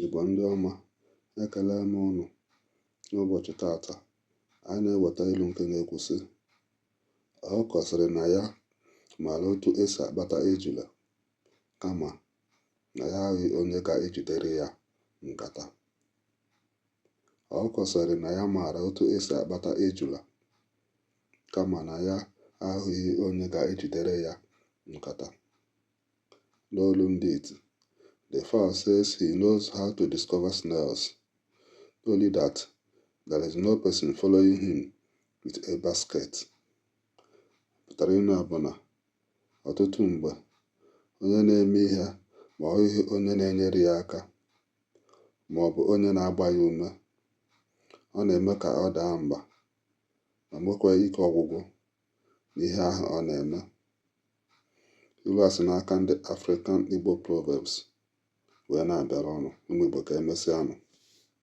Igbo ndị ọma, ekele m unu. N'ụbọchị tata, anyị na-eweta ilu nke na-ekwusị: ọkụkọ sịrị na ya maara otu esi akpata ejula, kama na ya ahụghị onye ga-ejidere ya nkata. Ọkụkọ sịrị na ya maara otu esi akpata ejula, kama na ya ahụghị onye ga-ejidere ya nkata. N'olu ndị iti, the fowl says he knows how to discover snails, only that there is no person following him with a basket. Pụtara ịnụ abụ na ọtụtụ mgbe onye na-eme ihe ma ọ hụghị onye na-enyere ya aka ma ọ bụ onye na-agba ya ume, ọ na-eme ka ọ daa mba ma nwekwa ike ọgwụgwụ n'ihe ahụ ọ na-eme. Ilu a si n'aka ndị African Igbo Proverbs wee na-abịara ọnụ. Ụmụ Igbo, ka emesịa nụ.